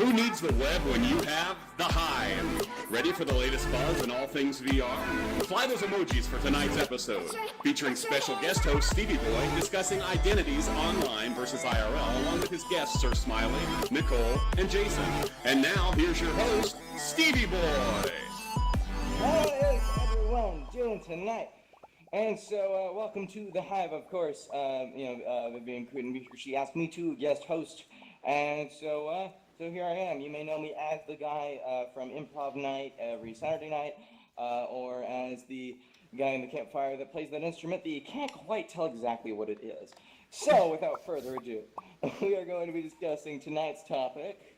Who needs the web when you have the Hive? Ready for the latest buzz in all things VR? Fly those emojis for tonight's episode, featuring special guest host StevieBoy discussing identities online versus IRL, along with his guests Sir Smiley, Nicole, and Jason. And now, here's your host, StevieBoy. How is everyone doing tonight? And so, welcome to the Hive, of course. Vivian couldn't be here. She asked me to guest host. And so here I am. You may know me as the guy from Improv Night every Saturday night, or as the guy in the campfire that plays that instrument that you can't quite tell exactly what it is. So, without further ado, we are going to be discussing tonight's topic,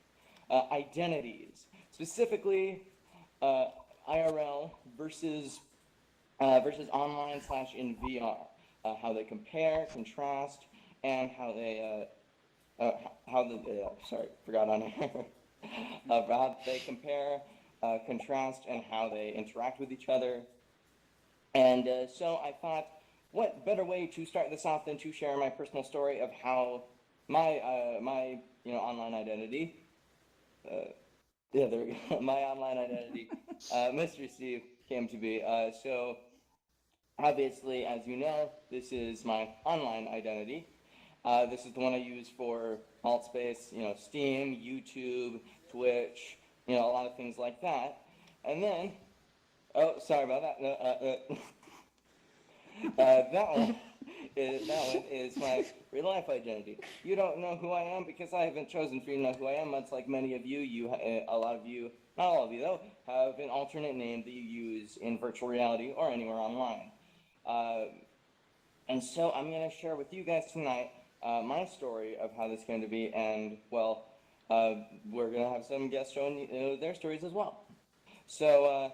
identities. Specifically, IRL versus online / in VR. How they compare, contrast, and how they forgot on here. How they compare, contrast, and how they interact with each other. And so I thought, what better way to start this off than to share my personal story of how my online identity. There we go. My online identity, Mr. Steve, came to be. So obviously, as you know, this is my online identity. This is the one I use for AltSpace, Steam, YouTube, Twitch, a lot of things like that. And then, sorry about that. That one is my real life identity. You don't know who I am because I haven't chosen for you to know who I am. Much like many of you, a lot of you, not all of you though, have an alternate name that you use in virtual reality or anywhere online. And so I'm going to share with you guys tonight my story of how this came to be, and we're going to have some guests showing their stories as well. So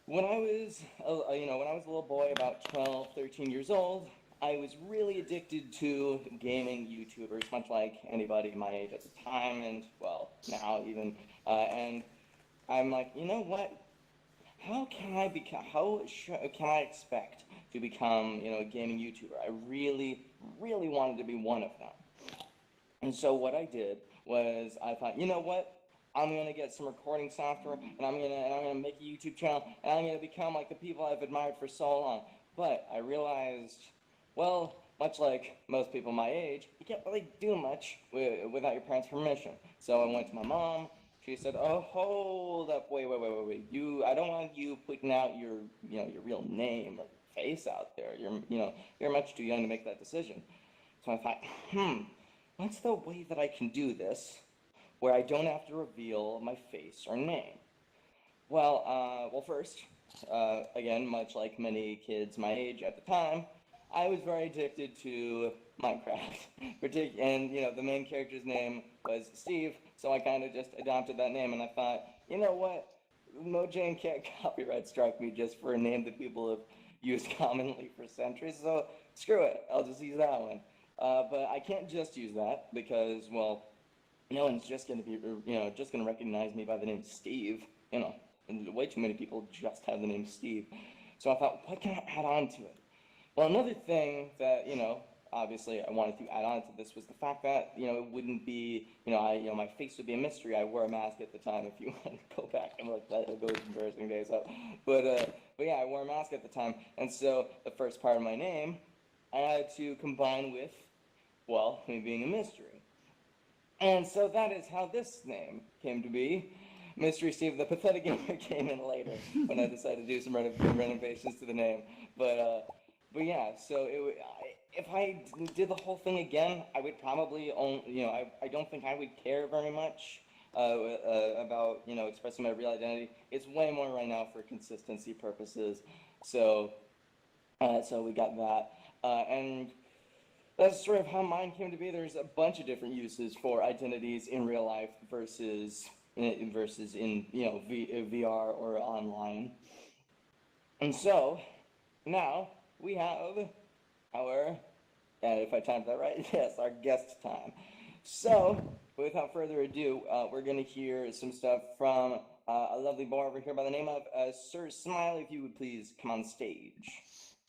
when I was a little boy, about 12, 13 years old, I was really addicted to gaming YouTubers, much like anybody my age at the time, and now even. And I'm like, you know what? How can I expect to become, a gaming YouTuber? I really, really wanted to be one of them. And so what I did was I thought, you know what? I'm gonna get some recording software, and I'm gonna make a YouTube channel, and I'm gonna become like the people I've admired for so long. But I realized, much like most people my age, you can't really do much without your parents' permission. So I went to my mom. She said, "Oh, hold up, wait. I don't want you putting out your real name or face out there. You're much too young to make that decision." So I thought, what's the way that I can do this where I don't have to reveal my face or name? First, again, much like many kids my age at the time, I was very addicted to Minecraft. And, the main character's name was Steve, so I kind of just adopted that name, and I thought, you know what? Mojang can't copyright strike me just for a name that people have used commonly for centuries, so screw it, I'll just use that one. But I can't just use that because, no one's just going to be, just going to recognize me by the name Steve, and way too many people just have the name Steve. So I thought, what can I add on to it? Well, another thing that, obviously I wanted to add on to this was the fact that, it wouldn't be, my face would be a mystery. I wore a mask at the time, if you want to go back and look, that goes embarrassing days up. But yeah, I wore a mask at the time, and so the first part of my name, I had to combine with, me being a mystery. And so that is how this name came to be. Mystery Steve, the pathetic gamer, came in later when I decided to do some renovations to the name. But yeah, so if I did the whole thing again, I would probably I don't think I would care very much about expressing my real identity. It's way more right now for consistency purposes. So we got that, and that's sort of how mine came to be. There's a bunch of different uses for identities in real life versus in VR or online. And so now we have our, and if I timed that right, yes, our guest time. So without further ado, we're going to hear some stuff from a lovely boy over here by the name of Sir Smiley. If you would please come on stage.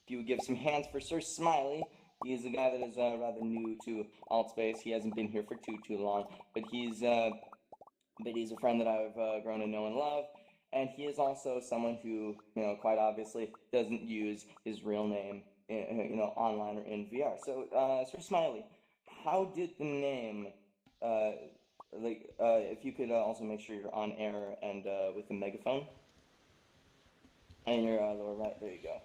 If you would give some hands for Sir Smiley. He is a guy that is rather new to AltSpace. He hasn't been here for too long, but he's but he's a friend that I've grown to know and love. And he is also someone who, quite obviously doesn't use his real name, online or in VR. So, Sir Smiley, how did the name, uh, if you could also make sure you're on air and with the megaphone, and your lower right, there you go.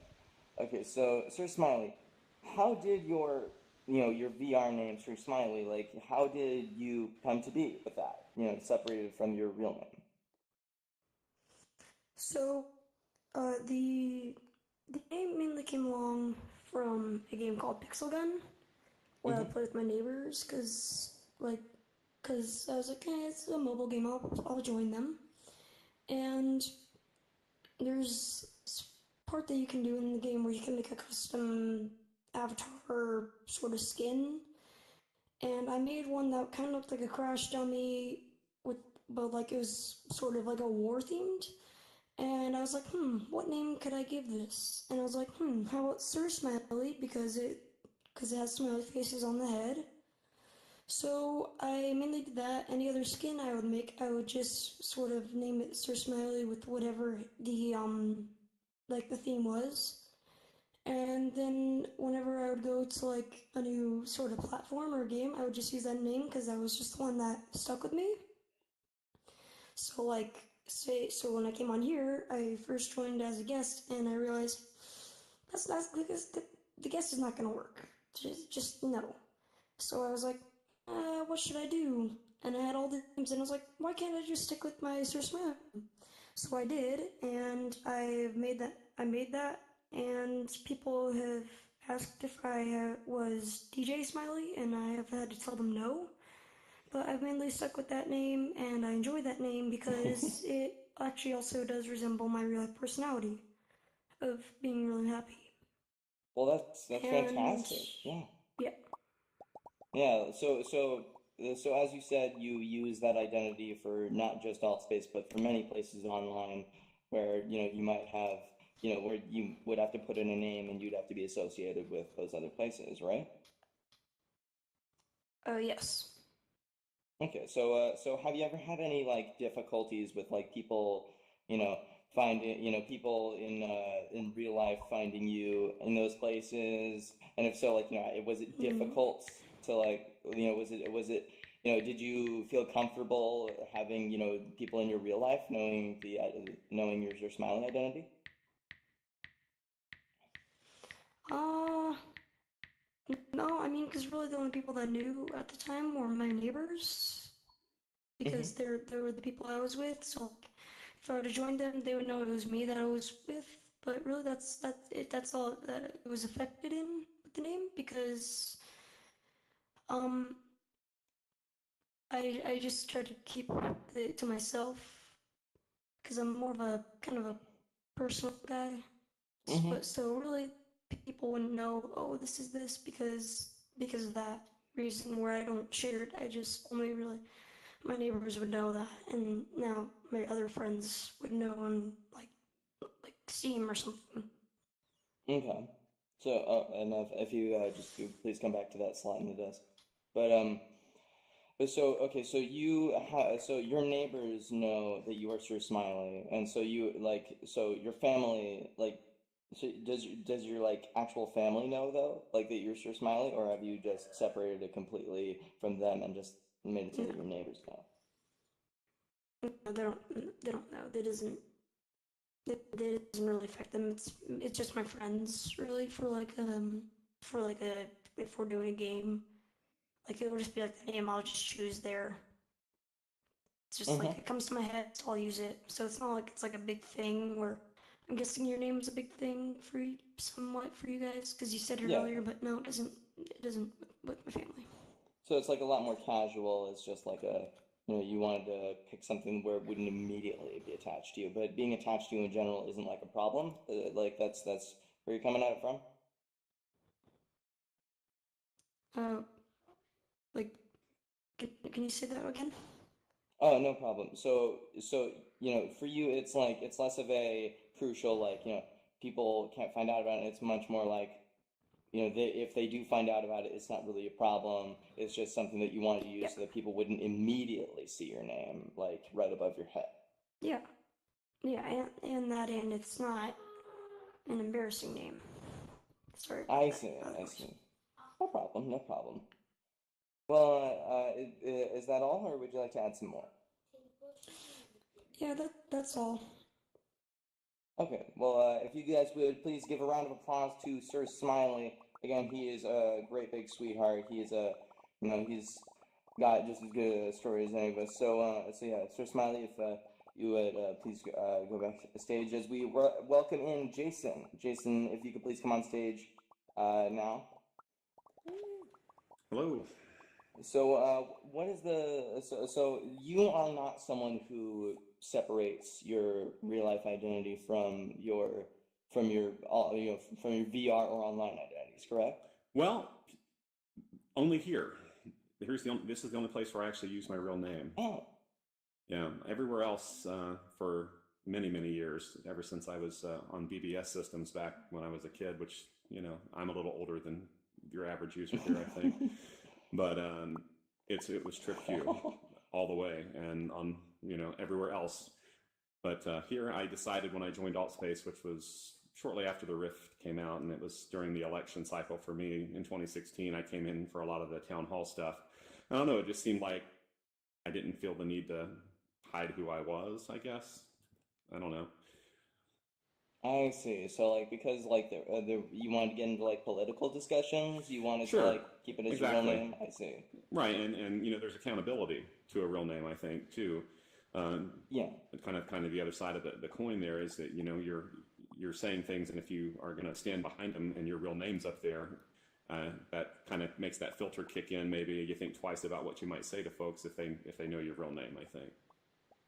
Okay, so Sir Smiley, how did your VR name, Sir Smiley, like, how did you come to be with that? Separated from your real name. So, the name mainly came along from a game called Pixel Gun, where I Mm-hmm. played with my neighbors, cause I was like, it's a mobile game, I'll join them. And there's this part that you can do in the game where you can make a custom avatar sort of skin, and I made one that kind of looked like a crash dummy but like it was sort of like a war themed. And I was like, what name could I give this? And I was like, how about Sir Smiley because it has smiley faces on the head. So I mainly did that. Any other skin I would make, I would just sort of name it Sir Smiley with whatever the theme was. And then whenever I would go to like a new sort of platform or game, I would just use that name because that was just the one that stuck with me. So when I came on here, I first joined as a guest, and I realized that's because the guest is not gonna work. Just no. So I was like, what should I do? And I had all the names, and I was like, why can't I just stick with my Sir Smith? So I did, and I made that, and people have asked if I was DJ Smiley, and I have had to tell them no. But I've mainly stuck with that name, and I enjoy that name because it actually also does resemble my real life personality of being really happy. Well, that's And fantastic. Yeah. yeah, Yeah. So as you said, you use that identity for not just Altspace, but for many places online where, you might have, where you would have to put in a name and you'd have to be associated with those other places, right? yes. Okay, so have you ever had any like difficulties with like people, you know, finding, people in real life finding you in those places? And if so, like, was it Mm. difficult to like, was it, did you feel comfortable having, people in your real life knowing your smiling identity? Uh, no, I mean, because really the only people that knew at the time were my neighbors, because Mm-hmm. they were the people I was with. So like, if I were to join them, they would know it was me that I was with. But really, that's it. That's all that it was affected in with the name because um I just try to keep it to myself because I'm more of a kind of a personal guy. Mm-hmm. So really, people wouldn't know. Oh, this is this because of that reason where I don't share it. I just only really my neighbors would know that, and now my other friends would know on like Steam or something. Okay. So, and if you just could please come back to that slot in the desk. But But so okay, so your neighbors know that you are Sir Smiley, and so your family does your like actual family know though, like that you're Sir Smiley, or have you just separated it completely from them and just made it so No, that your neighbors know? no, they don't know. That doesn't really affect them. It's just my friends really for like a if we're doing a game, like it will just be like the name I'll just choose there. It's just like it Mm-hmm. comes to my head, so I'll use it. So it's not like it's like a big thing where I'm guessing your name's a big thing for you, somewhat for you guys because you said it Yeah. earlier, but no, it doesn't. It doesn't with my family. So it's like a lot more casual. It's just like you wanted to pick something where it wouldn't immediately be attached to you, but being attached to you in general isn't like a problem. Like that's where you're coming at it from. Uh, like, can you say that again? Oh, no problem. So, for you, it's like it's less of a crucial, like, people can't find out about it. It's much more like if they do find out about it, it's not really a problem. It's just something that you wanted to use so that people wouldn't immediately see your name, like, right above your head. Yeah. Yeah, and it's not an embarrassing name. Sorry about I that, see, of I course. see. No problem, no problem. Well, is that all, or would you like to add some more? Yeah, that's all. Okay, well, if you guys would please give a round of applause to Sir Smiley. Again, he is a great big sweetheart. He is he's got just as good a story as any of us. So yeah, Sir Smiley, if you would please go back to the stage as we welcome in Jason. Jason, if you could please come on stage now. Hello. So, what is so you are not someone who separates your real life identity from your VR or online identities, correct? Well, only here. This is the only place where I actually use my real name. Oh, Yeah, everywhere else for many, many years, ever since I was on BBS systems back when I was a kid, which, I'm a little older than your average user here, I think. But it was TripQ all the way and on, everywhere else. But here I decided when I joined AltSpace, which was shortly after the Rift came out, and it was during the election cycle for me in 2016, I came in for a lot of the town hall stuff. I don't know, it just seemed like I didn't feel the need to hide who I was, I guess. I don't know. I see. So like because like you wanted to get into like political discussions, you wanted to Sure, like keep it as your real exactly. name. I see. Right, and there's accountability to a real name, I think, too. Yeah. Kind of the other side of the coin there is that you're saying things, and if you are going to stand behind them and your real name's up there, that kind of makes that filter kick in. Maybe you think twice about what you might say to folks if they know your real name, I think.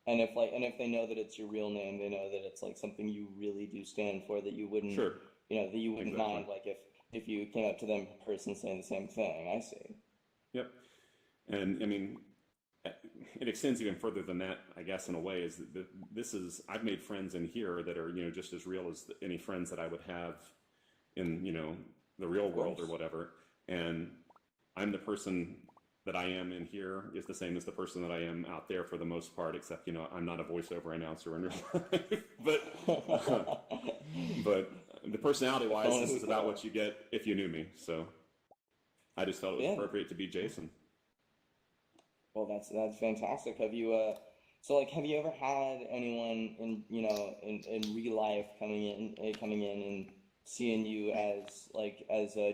And if they know that it's your real name, they know that it's like something you really do stand for, that you wouldn't Sure, that you wouldn't exactly. mind like if you came up to them in person saying the same thing. I see. Yep. And I mean, it extends even further than that, I guess, in a way, is that I've made friends in here that are, just as real as any friends that I would have in, the real world or whatever. And I'm the person that I am in here is the same as the person that I am out there for the most part, except, I'm not a voiceover announcer in real life. But the personality-wise, this is about what you get if you knew me. So I just felt it was appropriate to be Jason. Well, that's fantastic. Have you have you ever had anyone in real life coming in and seeing you as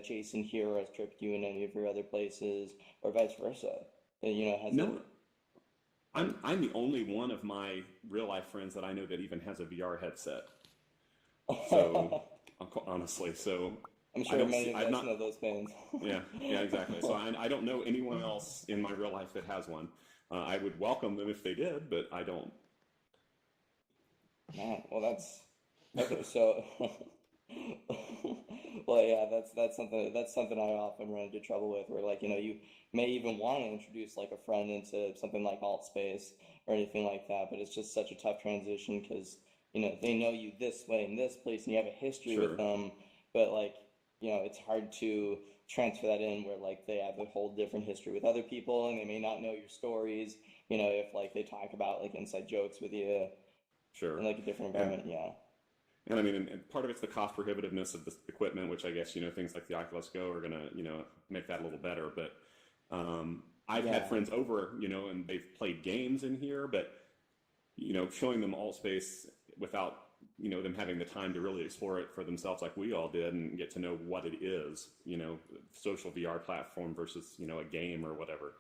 Jason here or as TripQ in any of your other places or vice versa? No, I'm the only one of my real life friends that I know that even has a VR headset. So honestly, I'm sure many of us know those fans. Yeah, exactly. So I don't know anyone else in my real life that has one. I would welcome them if they did, but I don't. Man, well, that's okay. So, well, yeah, that's something I often run into trouble with, where you may even want to introduce like a friend into something like AltSpace or anything like that, but it's just such a tough transition because they know you this way in this place and you have a history with them, but it's hard to transfer that in where they have a whole different history with other people and they may not know your stories, if they talk about inside jokes with you in a different environment. Yeah. And I mean, and part of it's the cost prohibitiveness of the equipment, which I guess, things like the Oculus Go are going to, make that a little better. But I've had friends over, and they've played games in here, but, showing them AltSpace without them having the time to really explore it for themselves like we all did and get to know what it is, social VR platform versus, a game or whatever.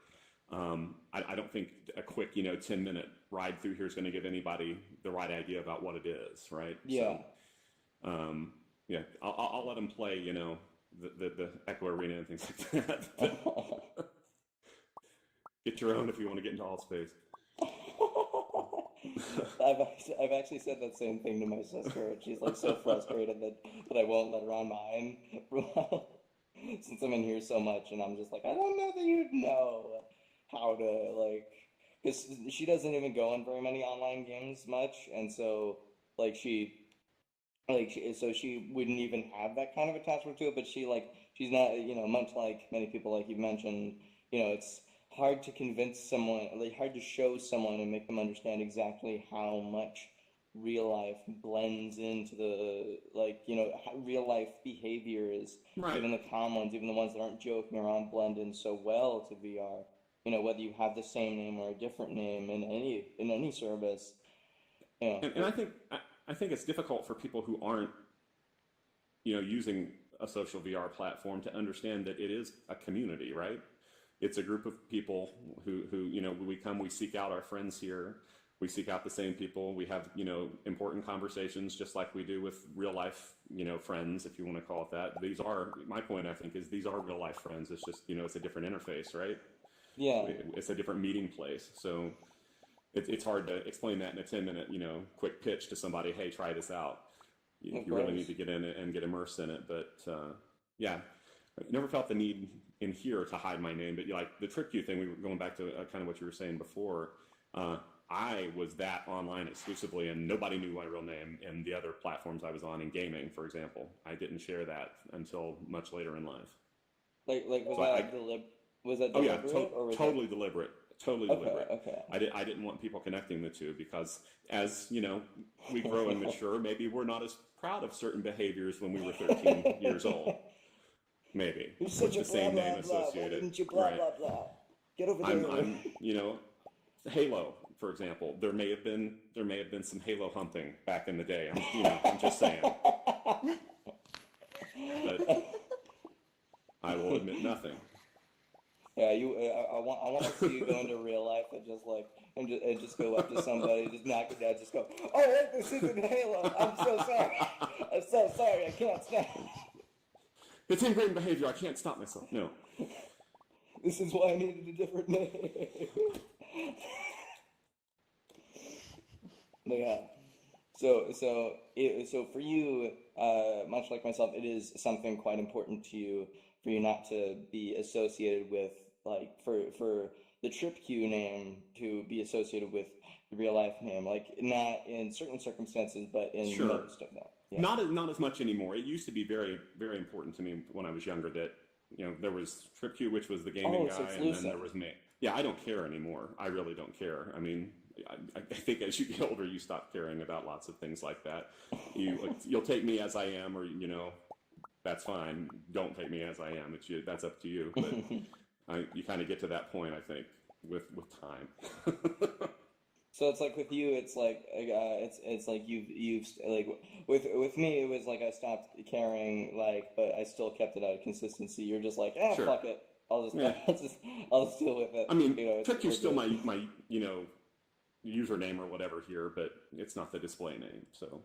I don't think a quick, 10-minute ride through here is going to give anybody the right idea about what it is, right? Yeah. So, yeah, I'll let them play, the Echo Arena and things like that. Get your own if you want to get into AltSpace. I've actually said that same thing to my sister, and she's so frustrated that I won't let her on mine for a while, since I'm in here so much, and I'm just I don't know that you'd know how to because she doesn't even go in very many online games much, and so she wouldn't even have that kind of attachment to it, but she she's not, much like many people, like you've mentioned, it's hard to convince someone, like hard to show someone and make them understand exactly how much real life blends into the, how real life behaviors, Right. even the common ones, even the ones that aren't joking around, blend in so well to VR. Whether you have the same name or a different name in any service. And I think it's difficult for people who aren't, using a social VR platform to understand that it is a community, right? It's a group of people who we seek out our friends here. We seek out the same people. We have, important conversations just like we do with real life, friends, if you want to call it that. My point, I think, is these are real life friends. It's just, it's a different interface, right? Yeah. It's a different meeting place. So it's hard to explain that in a 10-minute, quick pitch to somebody. Hey, try this out. You really need to get in it and get immersed in it. But yeah, I never felt the need in here to hide my name. But like the TripQ thing, we were going back to kind of what you were saying before. I was that online exclusively, and nobody knew my real name in the other platforms I was on in gaming, for example. I didn't share that until much later in life. Was that deliberate? Oh yeah, or was totally deliberate. Totally deliberate. Okay. I didn't want people connecting the two because as, we grow and mature, maybe we're not as proud of certain behaviors when we were 13 years old. Maybe. You're such with a the same blah, name blah, associated. Blah. Didn't you blah, right. blah, blah. Get over there. Halo, for example. There may have been some Halo hunting back in the day. I'm just saying. But I will admit nothing. Yeah, I want to see you go into real life and just go up to somebody, just knock it down, just go, oh, wait, this isn't Halo. I'm so sorry. I'm so sorry. I can't stop. It's ingrained behavior. I can't stop myself. No. This is why I needed a different name. Yeah. So for you, much like myself, it is something quite important to you for you not to be associated with, like, for the TripQ name to be associated with the real life name, like not in certain circumstances, but in most of them. Yeah. Not as much anymore. It used to be very, very important to me when I was younger that, there was TripQ, which was the gaming guy, and then there was me. Yeah, I don't care anymore. I really don't care. I mean, I think as you get older, you stop caring about lots of things like that. You'll take me as I am, or that's fine. Don't take me as I am. That's up to you. But you kind of get to that point, I think, with time. So it's like with you, it's like you've like with me, it was like I stopped caring, but I still kept it out of consistency. You're just like, Sure. Fuck it. I'll just deal with it. I mean, TripQ's still my username or whatever here, but it's not the display name. So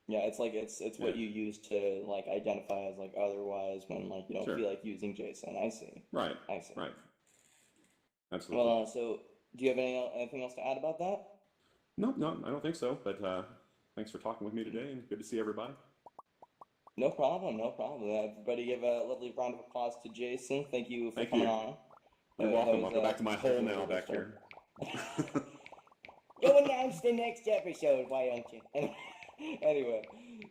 yeah, it's like it's what you use to like identify as like otherwise when like you don't feel like using Jason. I see. Right. I see. Right. Absolutely. Well, so do you have anything else to add about that? No, I don't think so. But thanks for talking with me today, and good to see everybody. No problem. Everybody give a lovely round of applause to Jason. Thank you for coming on. You're welcome. I'll go back to my hole now back here. Go announce the next episode, why don't you? Anyway,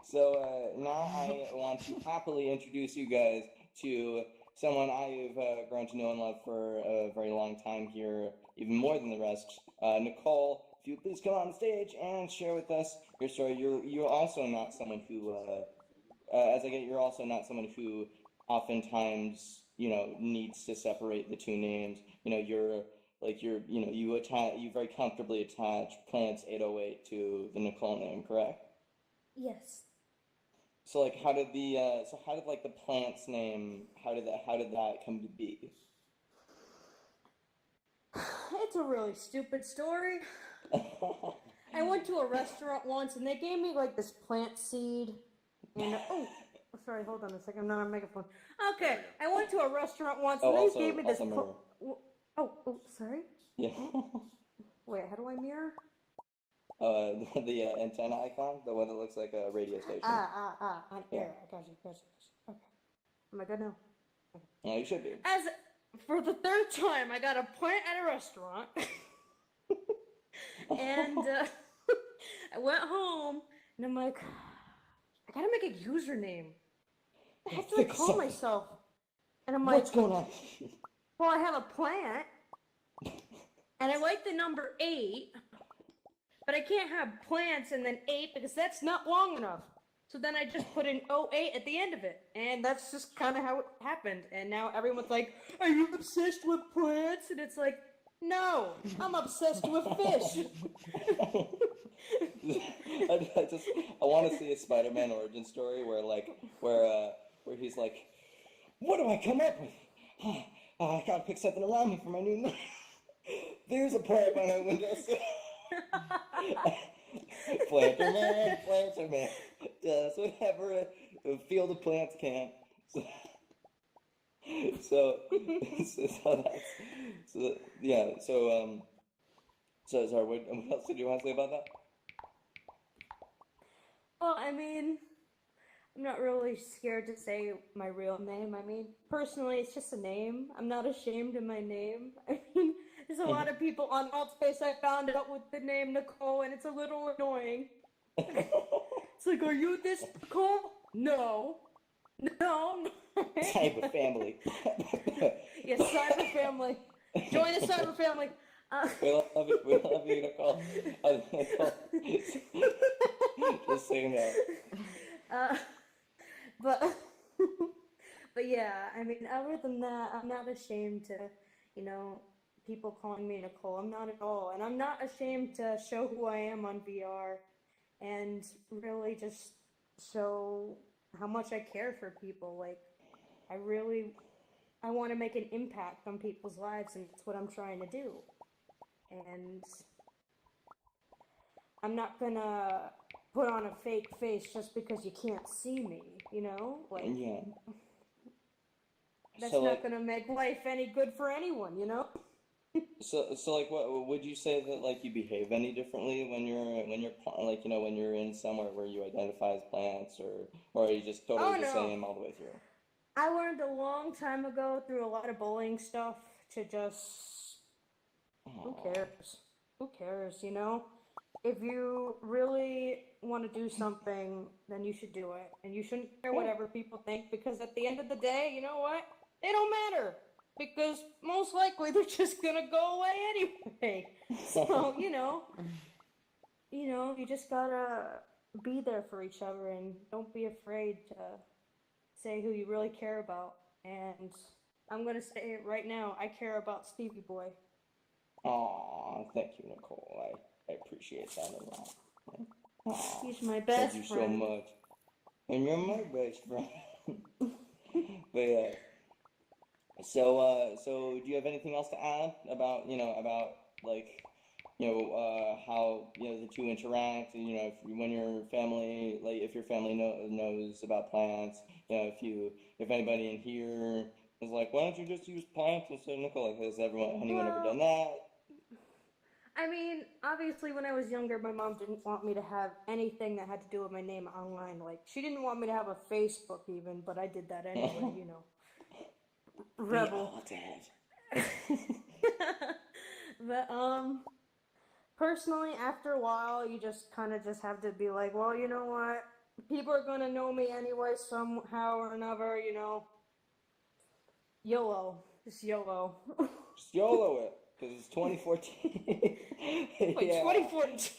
so now I want to happily introduce you guys to someone I've grown to know and love for a very long time here, even more than the rest. Nicole, if you please come on stage and share with us your story. You're also not someone who, you're also not someone who oftentimes, needs to separate the two names. You very comfortably attach Plants 808 to the Nicole name, correct? Yes. So how did the Plants name, how did that come to be? It's a really stupid story. I went to a restaurant once and they gave me like this plant seed and sorry, hold on a second, I'm not on a megaphone. Okay, I went to a restaurant once and they gave me this sorry? Yeah. Wait, how do I mirror? The antenna icon, the one that looks like a radio station. On air. I got you. Okay. Am I good now? Okay. Yeah, you should be. As for the third time, I got a plant at a restaurant. And I went home and I'm like, I gotta make a username. What the heck do I call myself? And I'm What's like, going on? well, I have a plant, and I like the number 8, but I can't have plants and then 8 because that's not long enough. So then I just put in '08 at the end of it, and that's just kind of how it happened. And now everyone's like, "Are you obsessed with plants?" And it's like, no, I'm obsessed with fish. I want to see a Spider-Man origin story where he's like, what do I come up with? I gotta pick something around me for my new name. There's a plant by my windowsill. Planter man, does whatever a field of plants can. So sorry. What else did you want to say about that? Well, I mean, I'm not really scared to say my real name. I mean, personally, it's just a name. I'm not ashamed of my name. I mean, there's a lot of people on Altspace I found out with the name Nicole, and it's a little annoying. It's like, are you this Nicole? No. No. Cyber family. Yes, cyber family. Join the cyber family. We love you, Nicole. Nicole. Just so you know. But yeah, I mean, other than that, I'm not ashamed to, people calling me Nicole. I'm not at all, and I'm not ashamed to show who I am on VR, and really just show how much I care for people. Like, I want to make an impact on people's lives, and that's what I'm trying to do. And I'm not gonna put on a fake face just because you can't see me, Like, Yeah. that's So, not like, gonna make life any good for anyone, so like, what would you say that like you behave any differently when you're like when you're in somewhere where you identify as plants, or are you just totally the no. same all the way through? I learned a long time ago through a lot of bullying stuff to just, who Aw. cares? Who cares, If you really want to do something, then you should do it. And you shouldn't care whatever people think, because at the end of the day, you know what? They don't matter. Because most likely they're just gonna go away anyway. So, you just gotta be there for each other and don't be afraid to say who you really care about. And I'm gonna say it right now, I care about StevieBoy. Aw, thank you, Nicole. I appreciate that a lot. Aw, He's my thank best you so friend. much. And you're my best friend. But yeah. So do you have anything else to add about like how the two interact? If when your family if your family knows about plants, if anybody in here is like, why don't you just use plants instead of nickel? Like, has anyone ever done that? I mean, obviously, when I was younger, my mom didn't want me to have anything that had to do with my name online. Like, she didn't want me to have a Facebook even, but I did that anyway, Rebel. We all did. But, personally, after a while, you just kind of just have to be like, well, you know what? People are gonna know me anyway, somehow or another, YOLO. Just YOLO. Just YOLO it, because it's 2014. Wait, Yeah. 2014.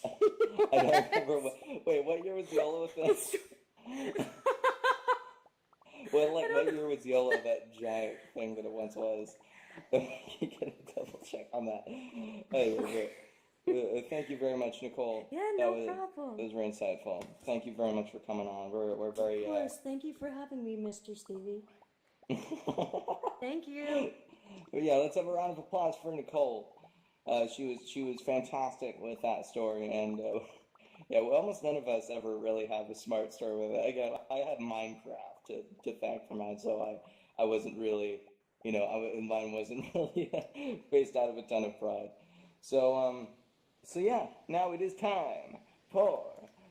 I don't remember what year was YOLO thing? What year was YOLO that giant thing that it once was? You gotta double check on that. Anyway, thank you very much, Nicole. Yeah, no problem. That was very insightful. Thank you very much for coming on. We're very. Of course. Thank you for having me, Mr. Stevie. Thank you. But yeah, let's have a round of applause for Nicole. She was fantastic with that story, and yeah, well, almost none of us ever really have a smart story with it. Again, I had Minecraft to thank for mine, so I wasn't really, mine wasn't really based out of a ton of pride. So yeah, now it is time for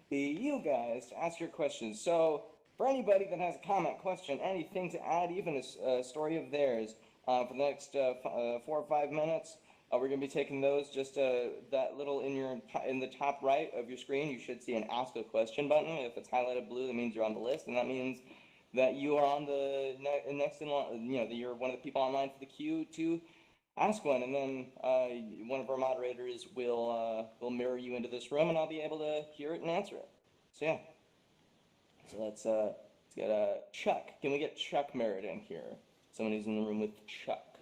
you guys to ask your questions. So for anybody that has a comment, question, anything to add, even a story of theirs, for the next 4 or 5 minutes, we're going to be taking those. Just that little in the top right of your screen, you should see an Ask a Question button. If it's highlighted blue, that means you're on the list, and that means that you are on the next in line, that you're one of the people online for the queue to ask one, and then one of our moderators will mirror you into this room, and I'll be able to hear it and answer it. So yeah. So let's get Chuck. Can we get Chuck mirrored in here? Someone who's in the room with Chuck.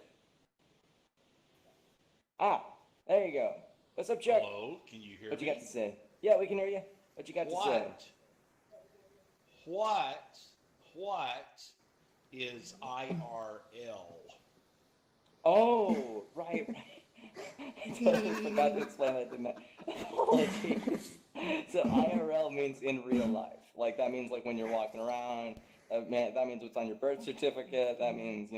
Ah, there you go. What's up, Chuck? Hello, can you hear What me? you got to say? Yeah, we can hear you. What you got to say? What is IRL? Oh, right. I totally forgot to explain that, didn't I? Apologies. So IRL means in real life. Like, that means like when you're walking around. That means what's on your birth certificate. That means,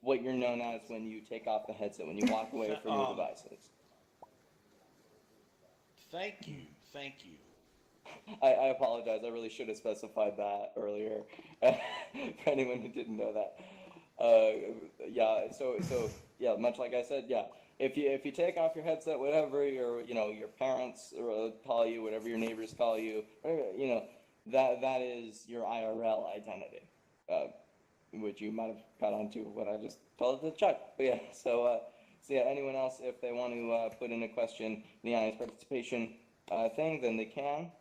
what you're known as when you take off the headset, when you walk away from your devices. Thank you. I apologize. I really should have specified that earlier. For anyone who didn't know that. Yeah, much like I said, yeah. If you take off your headset, whatever your parents call you, whatever your neighbors call you, that is your IRL identity. Which you might have caught on to what I just told the Chuck. But yeah, so yeah, anyone else, if they want to put in a question in the audience participation thing, then they can.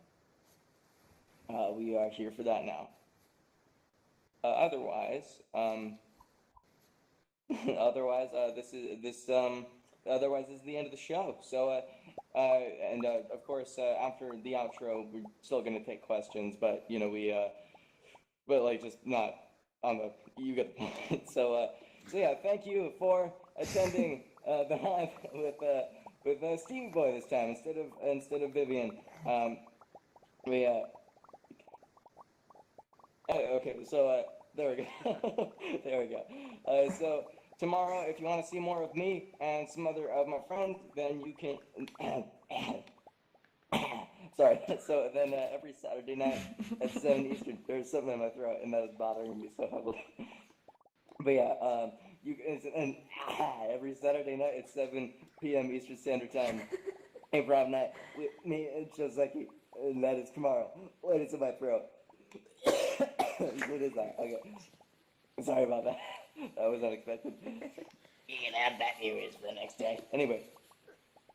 We are here for that now. Otherwise, this is the end of the show. So, of course, after the outro, we're still gonna take questions, but but like just not on the. You get the point. So yeah, thank you for attending the Hive with StevieBoy this time instead of Vivian. Okay, so there we go. There we go. So tomorrow, if you want to see more of me and some other of my friends, then you can. Sorry. So then every Saturday night at 7 Eastern, there's something in my throat, and that is bothering me so heavily. But yeah, every Saturday night at 7 p.m. Eastern Standard Time, improv night with me and Joseki, and that is tomorrow. What is in my throat? What is that? Okay. Sorry about that. That was unexpected. You can have that viewers for the next day. Anyway.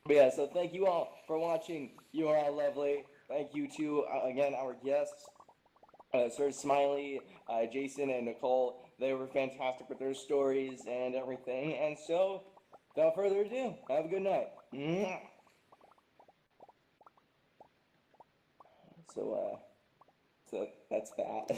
But yeah, so thank you all for watching. You are all lovely. Thank you to, again, our guests, Sir Smiley, Jason, and Nicole. They were fantastic with their stories and everything. And so, without further ado, have a good night. So that's that.